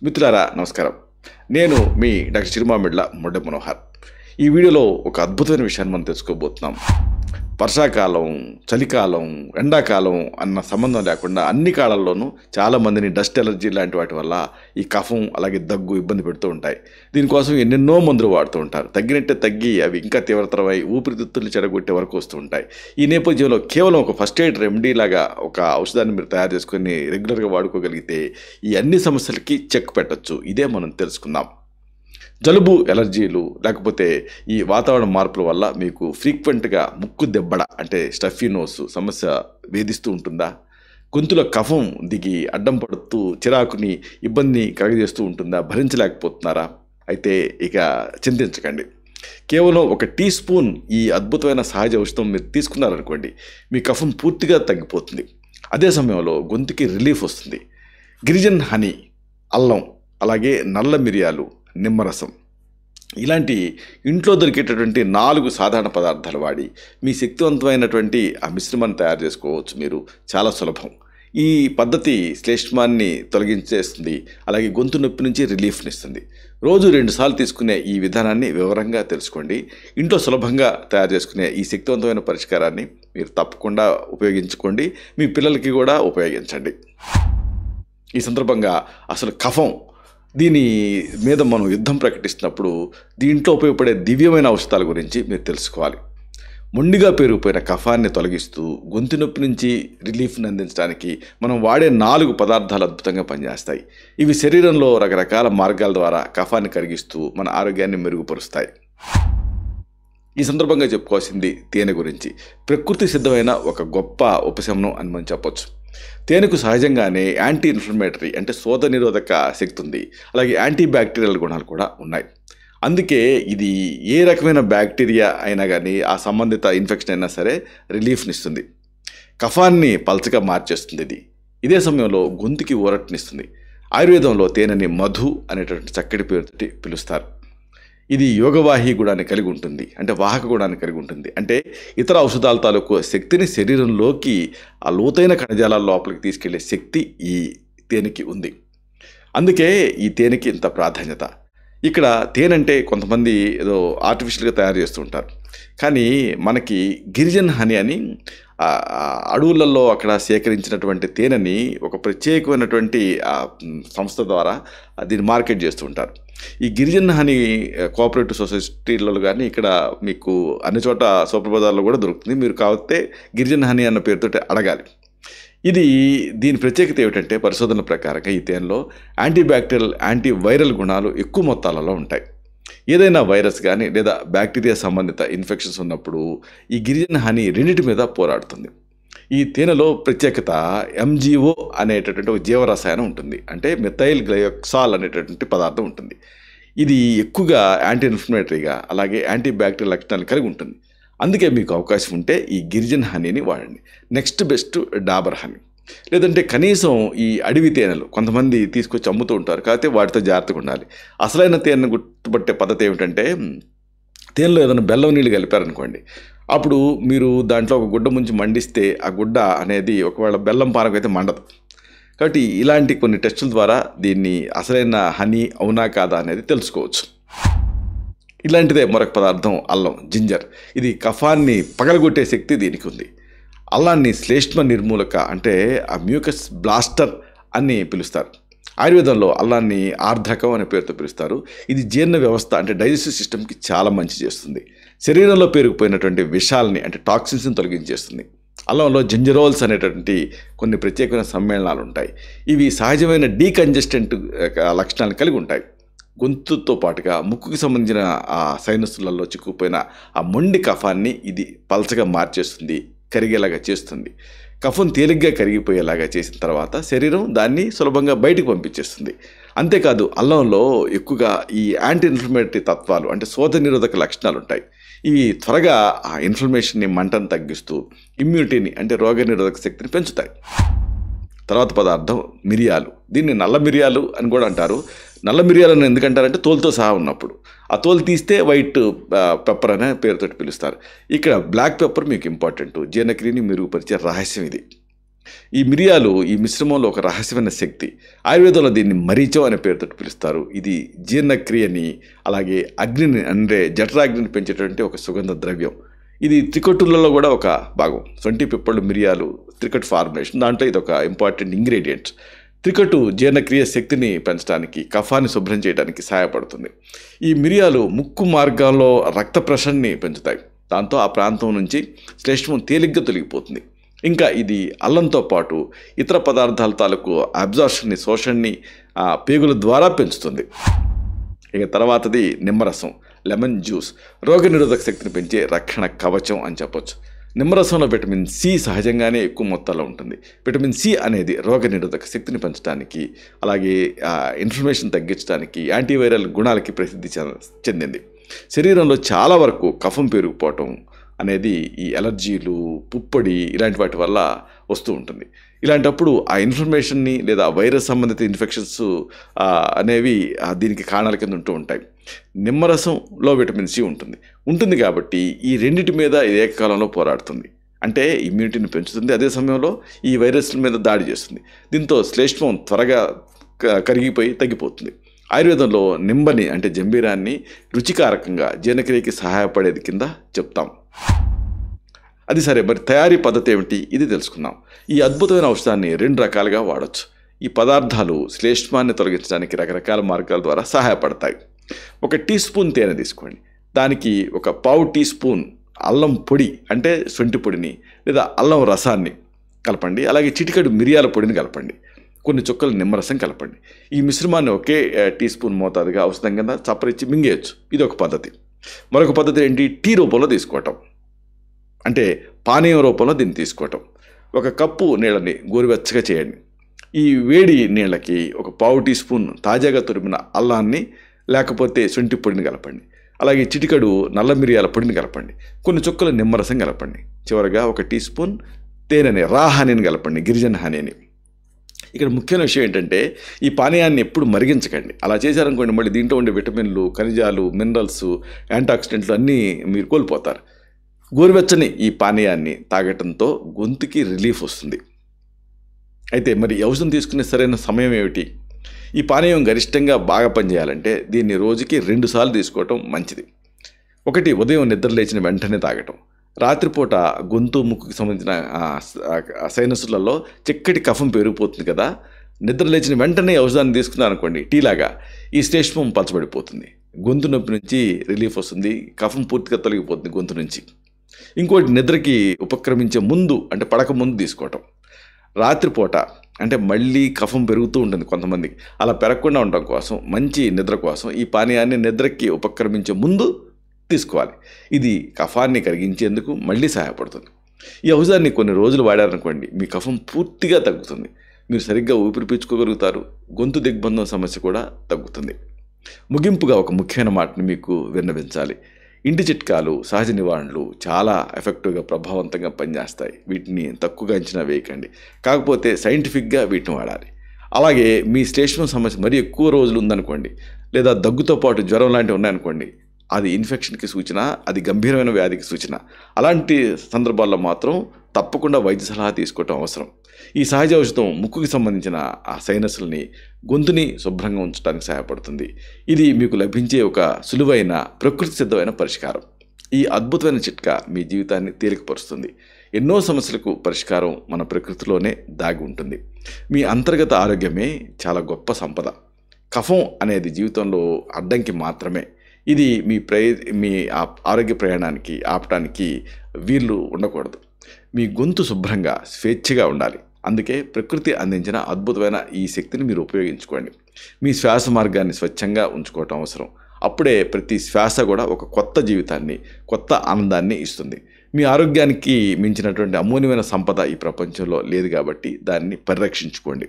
మిత్రులారా నమస్కారం. నేను మీ డాక్టర్ చిరుమామిళ్ళ మొడ్డ మనోహర్. ఈ వీడియోలో ఒక అద్భుతమైన విషయాన్ని మనం తెలుసుకోబోతున్నాం. వర్షాకాలం, చలికాలం, ఎండాకాలం అన్న సంబంధం లేకుండా అన్ని కాలాల్లోనూ చాలామందిని డస్ట్ ఎలర్జీ లాంటి వాటి వల్ల ఈ కఫం అలాగే దగ్గు ఇబ్బంది పెడుతూ ఉంటాయి. దీనికోసం ఎన్నెన్నో మందులు వాడుతూ ఉంటారు. తగ్గినట్టే తగ్గి అవి ఇంకా తీవ్రతరమై ఊపిరితిత్తుల్ని చెడగొట్టే వరకు వస్తూ ఉంటాయి. ఈ నేపథ్యంలో కేవలం ఒక ఫస్ట్ ఎయిడ్ రెమెడీ లాగా ఒక ఔషధాన్ని మీరు తయారు చేసుకొని రెగ్యులర్గా వాడుకోగలిగితే ఈ అన్ని సమస్యలకి చెక్ పెట్టచ్చు. ఇదే మనం తెలుసుకుందాం. జలుబు, ఎలర్జీలు లేకపోతే ఈ వాతావరణ మార్పుల వల్ల మీకు ఫ్రీక్వెంట్గా ముక్కు దెబ్బడ అంటే స్టఫీ నోస్ సమస్య వేధిస్తూ ఉంటుందా? గొంతులో కఫం దిగి అడ్డం పడుతూ చిరాకుని ఇబ్బంది కలగజేస్తూ ఉంటుందా? భరించలేకపోతున్నారా? అయితే ఇక చింతించకండి. కేవలం ఒక టీ స్పూన్ ఈ అద్భుతమైన సహజ ఔషధం మీరు తీసుకున్నారనుకోండి, మీ కఫం పూర్తిగా తగ్గిపోతుంది. అదే సమయంలో గొంతుకి రిలీఫ్ వస్తుంది. గిరిజన్ హనీ, అల్లం, అలాగే నల్ల మిరియాలు, నిమ్మరసం ఇలాంటి ఇంట్లో దొరికేటటువంటి 4 సాధారణ పదార్థాలు వాడి మీ శక్తివంతమైనటువంటి ఆ మిశ్రమాన్ని తయారు చేసుకోవచ్చు. మీరు చాలా సులభం. ఈ పద్ధతి శ్లేష్మాన్ని తొలగించేస్తుంది, అలాగే గొంతు నొప్పి నుంచి రిలీఫ్ని ఇస్తుంది. రోజు 2 సార్లు తీసుకునే ఈ విధానాన్ని వివరంగా తెలుసుకోండి. ఇంట్లో సులభంగా తయారు చేసుకునే ఈ శక్తివంతమైన పరిష్కారాన్ని మీరు తప్పకుండా ఉపయోగించుకోండి. మీ పిల్లలకి కూడా ఉపయోగించండి. ఈ సందర్భంగా అసలు కఫం దీని మీద మనం యుద్ధం ప్రకటిస్తున్నప్పుడు దీంట్లో ఉపయోగపడే దివ్యమైన ఔషధాల గురించి మీరు తెలుసుకోవాలి. మొండిగా పెరిగిపోయిన కఫాన్ని తొలగిస్తూ గొంతు నొప్పి నుంచి రిలీఫ్ని అందించడానికి మనం వాడే 4 పదార్థాలు అద్భుతంగా పనిచేస్తాయి. ఇవి శరీరంలో రకరకాల మార్గాల ద్వారా కఫాన్ని కరిగిస్తూ మన ఆరోగ్యాన్ని మెరుగుపరుస్తాయి. ఈ సందర్భంగా చెప్పుకోవాల్సింది తేనె గురించి. ప్రకృతి సిద్ధమైన ఒక గొప్ప ఉపశమనం అని మనం చెప్పొచ్చు. తేనెకు సహజంగానే యాంటీ ఇన్ఫ్లమేటరీ అంటే శోథ నిరోధక శక్తి ఉంది. అలాగే యాంటీ బ్యాక్టీరియల్ గుణాలు కూడా ఉన్నాయి. అందుకే ఇది ఏ రకమైన బ్యాక్టీరియా అయినా కానీ ఆ సంబంధిత ఇన్ఫెక్షన్ అయినా సరే రిలీఫ్ని ఇస్తుంది. కఫాన్ని పల్చగా మార్చేస్తుంది. ఇదే సమయంలో గొంతుకి ఊరటనిస్తుంది. ఆయుర్వేదంలో తేనెని మధు అనేటువంటి చక్కటి పేరుతోటి పిలుస్తారు. ఇది యోగవాహి గుణాన్ని కలిగి ఉంటుంది, అంటే వాహక గుణాన్ని కలిగి ఉంటుంది. అంటే ఇతర ఔషధాల తాలూకు శక్తిని శరీరంలోకి ఆ లోతైన కణజాలాల లోపలికి తీసుకెళ్లే శక్తి ఈ తేనెకి ఉంది. అందుకే ఈ తేనెకి ఇంత ప్రాధాన్యత. ఇక్కడ తేనంటే కొంతమంది ఏదో ఆర్టిఫిషియల్గా తయారు చేస్తూ ఉంటారు. కానీ మనకి గిరిజన్ హనీ అని అడవులలో అక్కడ సేకరించినటువంటి తేనెని ఒక ప్రత్యేకమైనటువంటి సంస్థ ద్వారా దీన్ని మార్కెట్ చేస్తూ ఉంటారు. ఈ గిరిజన్ హనీ కోఆపరేటివ్ సొసైటీలలో కానీ ఇక్కడ మీకు అన్ని చోట సూపర్ బజార్లో కూడా దొరుకుతుంది. మీరు కాకపోతే గిరిజన్ హనీ అన్న పేరుతో అడగాలి. దీని ప్రత్యేకత ఏమిటంటే పరిశోధనల ప్రకారంగా ఈ తేనెలో యాంటీబ్యాక్టీరియల్, యాంటీవైరల్ గుణాలు ఎక్కువ మొత్తాలలో ఉంటాయి. ఏదైనా వైరస్ కానీ లేదా బ్యాక్టీరియా సంబంధిత ఇన్ఫెక్షన్స్ ఉన్నప్పుడు ఈ గిరిజన హనీ రెండింటి మీద పోరాడుతుంది. ఈ తేనెలో ప్రత్యేకత ఎంజిఓ అనేటటువంటి ఒక జీవరసాయనం ఉంటుంది. అంటే మెథైల్ గ్లైకాల్ అనేటటువంటి పదార్థం ఉంటుంది. ఇది ఎక్కువగా యాంటీ ఇన్ఫ్లమేటరీగా అలాగే యాంటీ బ్యాక్టీరియల్ లక్షణాలు కలిగి ఉంటుంది. అందుకే మీకు అవకాశం ఉంటే ఈ గిరిజన్ హనీని వాడండి. నెక్స్ట్ బెస్ట్ డాబర్ హనీ, లేదంటే కనీసం ఈ అడవి తేనెలు కొంతమంది తీసుకొచ్చి అమ్ముతూ ఉంటారు. కాకపోతే వాటితో జాగ్రత్తగా ఉండాలి. అసలైన తేనెను గుర్తుపట్టే పద్ధతి ఏమిటంటే తేనెలో ఏదైనా బెల్లం నీళ్ళు కలిపారనుకోండి, అప్పుడు మీరు దాంట్లో ఒక గుడ్డ ముంచి మండిస్తే ఆ గుడ్డ అనేది ఒకవేళ బెల్లం పానకం అయితే మండదు. కాబట్టి ఇలాంటి కొన్ని టెస్టుల ద్వారా దీన్ని అసలైన హనీ అవునా కాదా అనేది తెలుసుకోవచ్చు. ఇలాంటిదే మరొక పదార్థం అల్లం, జింజర్. ఇది కఫాన్ని పగలగొట్టే శక్తి దీనికి ఉంది. అల్లాన్ని శ్లేష్మ నిర్మూలక అంటే ఆ మ్యూకస్ బ్లాస్టర్ అని పిలుస్తారు. ఆయుర్వేదంలో అల్లాన్ని ఆర్ద్రకం అనే పేరుతో పిలుస్తారు. ఇది జీర్ణ వ్యవస్థ అంటే డైజెస్టివ్ సిస్టమ్కి చాలా మంచి చేస్తుంది. శరీరంలో పేరుకుపోయినటువంటి విషాలని అంటే టాక్సిన్స్ని తొలగించేస్తుంది. అల్లంలో జింజరోల్స్ అనేటువంటి కొన్ని ప్రత్యేకమైన సమ్మేళనాలు ఉంటాయి. ఇవి సహజమైన డీకంజెస్టెంట్ లక్షణాలను కలిగి ఉంటాయి. గొంతుతో పాటుగా ముక్కుకి సంబంధించిన ఆ సైనస్లలో చిక్కుపోయిన ఆ మొండి కఫాన్ని ఇది పల్చగా మార్చేస్తుంది, కరిగేలాగా చేస్తుంది. కఫం తేలిగ్గా కరిగిపోయేలాగా చేసిన తర్వాత శరీరం దాన్ని సులభంగా బయటికి పంపించేస్తుంది. అంతేకాదు అల్లంలో ఎక్కువగా ఈ యాంటీ ఇన్ఫ్లమేటరీ తత్వాలు అంటే శోథ నిరోధక లక్షణాలు ఉంటాయి. ఇవి త్వరగా ఆ ఇన్ఫ్లమేషన్ని, మంటను తగ్గిస్తూ ఇమ్యూనిటీని అంటే రోగ నిరోధక శక్తిని పెంచుతాయి. తర్వాత పదార్థం మిరియాలు. దీన్ని నల్ల మిరియాలు అని కూడా అంటారు. నల్ల మిరియాలను ఎందుకంటారంటే తోలుతో సహా ఉన్నప్పుడు. ఆ తోలు తీస్తే వైట్ పెప్పర్ అనే పేరుతో పిలుస్తారు. ఇక్కడ బ్లాక్ పెప్పర్ మీకు ఇంపార్టెంట్. జీర్ణక్రియని మెరుగుపరిచే రహస్యం ఇది. ఈ మిరియాలు ఈ మిశ్రమంలో ఒక రహస్యమైన శక్తి. ఆయుర్వేదంలో దీన్ని మరీచం అనే పేరుతో పిలుస్తారు. ఇది జీర్ణక్రియని అలాగే అగ్నిని అంటే జఠరాగ్నిని పెంచేటువంటి ఒక సుగంధ ద్రవ్యం. ఇది త్రికట్టులలో కూడా ఒక భాగం. సొంటి పిప్పళ్ళు మిరియాలు త్రికట్టు ఫార్ములేషన్, దాంట్లో ఇది ఒక ఇంపార్టెంట్ ఇంగ్రీడియంట్. త్రికట్టు జీర్ణక్రియ శక్తిని పెంచడానికి, కఫాన్ని శుభ్రం చేయడానికి సహాయపడుతుంది. ఈ మిరియాలు ముక్కు మార్గాల్లో రక్త ప్రెషర్ని పెంచుతాయి. దాంతో ఆ ప్రాంతం నుంచి శ్లేష్మం తేలిగ్గా తొలగిపోతుంది. ఇంకా ఇది అల్లంతో పాటు ఇతర పదార్థాల తాలూకు అబ్జార్షన్ని, శోషణని పేగుల ద్వారా పెంచుతుంది. ఇక తర్వాతది నిమ్మరసం, లెమన్ జ్యూస్. రోగనిరోధక శక్తిని పెంచే రక్షణ కవచం అని చెప్పొచ్చు. నిమ్మరసంలో విటమిన్ సి సహజంగానే ఎక్కువ మొత్తాల్లో ఉంటుంది. విటమిన్ సి అనేది రోగనిరోధక శక్తిని పెంచడానికి, అలాగే ఇన్ఫ్లమేషన్ తగ్గించడానికి, యాంటీవైరల్ గుణాలకి ప్రసిద్ధి చెందింది. శరీరంలో చాలా వరకు కఫం పెరిగిపోవటం అనేది ఈ ఎలర్జీలు, పుప్పొడి ఇలాంటి వాటి వల్ల వస్తూ ఉంటుంది. ఇలాంటప్పుడు ఆ ఇన్ఫ్లమేషన్ని లేదా వైరస్ సంబంధిత ఇన్ఫెక్షన్స్ అనేవి దీనికి కారణాల కింద ఉంటూ ఉంటాయి. నిమ్మరసంలో విటమిన్ సి ఉంటుంది కాబట్టి ఈ రెండింటి మీద ఏకకాలంలో పోరాడుతుంది. అంటే ఇమ్యూనిటీని పెంచుతుంది, అదే సమయంలో ఈ వైరస్ల మీద దాడి చేస్తుంది. దీంతో శ్లేష్మం త్వరగా కరిగిపోయి తగ్గిపోతుంది. ఆయుర్వేదంలో నింబని అంటే జంబీరాన్ని రుచికారకంగా జీర్ణక్రియకి సహాయపడేది కింద చెప్తాం. అది సరే, మరి తయారీ పద్ధతి ఏమిటి ఇది తెలుసుకుందాం. ఈ అద్భుతమైన ఔషధాన్ని 2 రకాలుగా వాడచ్చు. ఈ పదార్థాలు శ్లేష్మాన్ని తొలగించడానికి రకరకాల మార్గాల ద్వారా సహాయపడతాయి. 1 టీ స్పూన్ తేనె తీసుకోండి. దానికి 1/4 టీ స్పూన్ అల్లం పొడి అంటే శొంఠి పొడిని లేదా అల్లం రసాన్ని కలపండి. అలాగే చిటికెడు మిరియాల పొడిని కలపండి. కొన్ని చుక్కలు నిమ్మరసం కలపండి. ఈ మిశ్రమాన్ని ఒకే టీ స్పూన్ మోతాదుగా ఔషధం కింద చప్పరిచ్చి మింగేయచ్చు. ఇది ఒక పద్ధతి. మరొక పద్ధతి ఏంటి, టీ రూపంలో తీసుకోవటం, అంటే పానీయం రూపంలో దీన్ని తీసుకోవటం. 1 కప్పు నీళ్ళని గోరువెచ్చగా చేయండి. ఈ వేడి నీళ్ళకి 1/4 టీ స్పూన్ తాజాగా తురిమిన అల్లాన్ని లేకపోతే శొంఠి పొడిని కలపండి. అలాగే చిటికెడు నల్ల మిరియాల పొడిని కలపండి. కొన్ని చుక్కలు నిమ్మరసం కలపండి. చివరగా 1 టీ స్పూన్ తేనెని, రా హనీని కలపండి, గిరిజన హనీని. ఇక్కడ ముఖ్యమైన విషయం ఏంటంటే ఈ పానీయాన్ని ఎప్పుడు మరిగించకండి. అలా చేశారనుకోండి మళ్ళీ దీంట్లో ఉండే విటమిన్లు, ఖనిజాలు, మినరల్స్, యాంటాక్సిడెంట్లు అన్నీ మీరు కోల్పోతారు. గోరువెచ్చని ఈ పానీయాన్ని తాగటంతో గొంతుకి రిలీఫ్ వస్తుంది. అయితే మరి ఔషధం తీసుకునే సరైన సమయం ఏమిటి? ఈ పానీయం గరిష్టంగా బాగా పనిచేయాలంటే దీన్ని రోజుకి 2 సార్లు తీసుకోవటం మంచిది. 1 ఉదయం నిద్ర లేచిన వెంటనే తాగటం. రాత్రిపూట గొంతు, ముక్కుకి సంబంధించిన సైనస్లలో చిక్కటి కఫం పెరిగిపోతుంది కదా, నిద్ర లేచిన వెంటనే ఔషధాన్ని తీసుకున్నారనుకోండి టీలాగా, ఈ శ్లేష్మం పలచబడిపోతుంది. గొంతు నొప్పి నుంచి రిలీఫ్ వస్తుంది, కఫం పూర్తిగా తొలగిపోతుంది గొంతు నుంచి. ఇంకోటి, నిద్రకి ఉపక్రమించే ముందు అంటే పడక ముందు తీసుకోవటం. రాత్రిపూట అంటే మళ్ళీ కఫం పెరుగుతూ ఉంటుంది కొంతమందికి, అలా పెరగకుండా ఉండడం కోసం, మంచి నిద్ర కోసం ఈ పానీయాన్ని నిద్రకి ఉపక్రమించే ముందు తీసుకోవాలి. ఇది కఫాన్ని కరిగించేందుకు మళ్ళీ సహాయపడుతుంది. ఈ ఔషధాన్ని కొన్ని రోజులు వాడారనుకోండి మీ కఫం పూర్తిగా తగ్గుతుంది. మీరు సరిగ్గా ఊపిరి పీల్చుకోగలుగుతారు. గొంతు దిగ్బంధం సమస్య కూడా తగ్గుతుంది. ముగింపుగా ఒక ముఖ్యమైన మాటని మీకు విన్నవించాలి. ఇంటి చిట్కాలు, సహజ నివారణలు చాలా ఎఫెక్టివ్గా, ప్రభావవంతంగా పనిచేస్తాయి. వీటిని తక్కువగా అంచనా వేయకండి. కాకపోతే సైంటిఫిక్గా వీటిని వాడాలి. అలాగే మీ శ్లేష్మం సమస్య మరీ ఎక్కువ రోజులు ఉందనుకోండి, లేదా దగ్గుతో పాటు జ్వరం లాంటివి ఉన్నాయనుకోండి, అది ఇన్ఫెక్షన్కి సూచన, అది గంభీరమైన వ్యాధికి సూచన. అలాంటి సందర్భాల్లో మాత్రం తప్పకుండా వైద్య సలహా తీసుకోవటం అవసరం. ఈ సహజ ఔషధం ముక్కుకి సంబంధించిన ఆ సైనస్లని, గొంతుని శుభ్రంగా ఉంచడానికి సహాయపడుతుంది. ఇది మీకు లభించే ఒక సులువైన, ప్రకృతి సిద్ధమైన పరిష్కారం. ఈ అద్భుతమైన చిట్కా మీ జీవితాన్ని తేలికపరుస్తుంది. ఎన్నో సమస్యలకు పరిష్కారం మన ప్రకృతిలోనే దాగి ఉంటుంది. మీ అంతర్గత ఆరోగ్యమే చాలా గొప్ప సంపద. కఫం అనేది జీవితంలో అడ్డంకి మాత్రమే. ఇది మీ ఆరోగ్య ప్రయాణానికి ఆపటానికి వీళ్ళు ఉండకూడదు. మీ గొంతు శుభ్రంగా, స్వేచ్ఛగా ఉండాలి. అందుకే ప్రకృతి అందించిన అద్భుతమైన ఈ శక్తిని మీరు ఉపయోగించుకోండి. మీ శ్వాస మార్గాన్ని స్వచ్ఛంగా ఉంచుకోవటం అవసరం. అప్పుడే ప్రతి శ్వాస కూడా ఒక కొత్త జీవితాన్ని, కొత్త ఆనందాన్ని ఇస్తుంది. మీ ఆరోగ్యానికి మించినటువంటి అమూల్యమైన సంపద ఈ ప్రపంచంలో లేదు కాబట్టి దాన్ని పరిరక్షించుకోండి.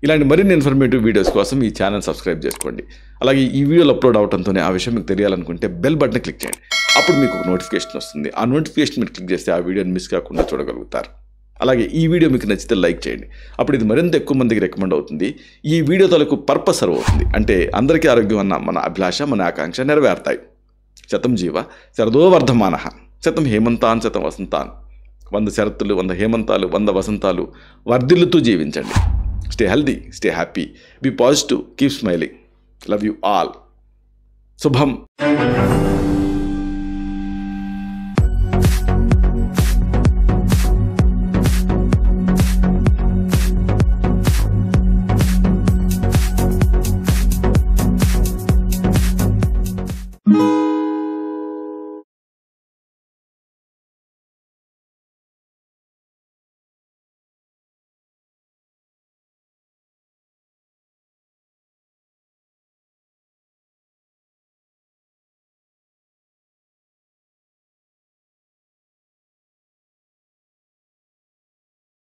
ఇలాంటి మరిన్ని ఇన్ఫర్మేటివ్ వీడియోస్ కోసం ఈ ఛానల్ సబ్స్క్రైబ్ చేసుకోండి. అలాగే ఈ వీడియోలు అప్లోడ్ అవడంతోనే ఆ విషయం మీకు తెలియాలనుకుంటే బెల్ బటన్ క్లిక్ చేయండి. అప్పుడు మీకు ఒక నోటిఫికేషన్ వస్తుంది. ఆ నోటిఫికేషన్ మీరు క్లిక్ చేస్తే ఆ వీడియోని మిస్ కాకుండా చూడగలుగుతారు. అలాగే ఈ వీడియో మీకు నచ్చితే లైక్ చేయండి. అప్పుడు ఇది మరింత ఎక్కువ మందికి రికమెండ్ అవుతుంది. ఈ వీడియో తాలూకు పర్పస్ సర్వ్ అవుతుంది. అంటే అందరికీ ఆరోగ్యం అన్న మన అభిలాష, మన ఆకాంక్ష నెరవేరుతాయి. శతం జీవ శరదో వర్ధమానః, శతం హేమంతాన్ శతం వసంతాన్, 100 శరత్తులు, 100 హేమంతాలు, 100 వసంతాలు వర్ధిల్లుతూ జీవించండి. Stay healthy, stay happy, be positive, keep smiling. Love you all. శుభం.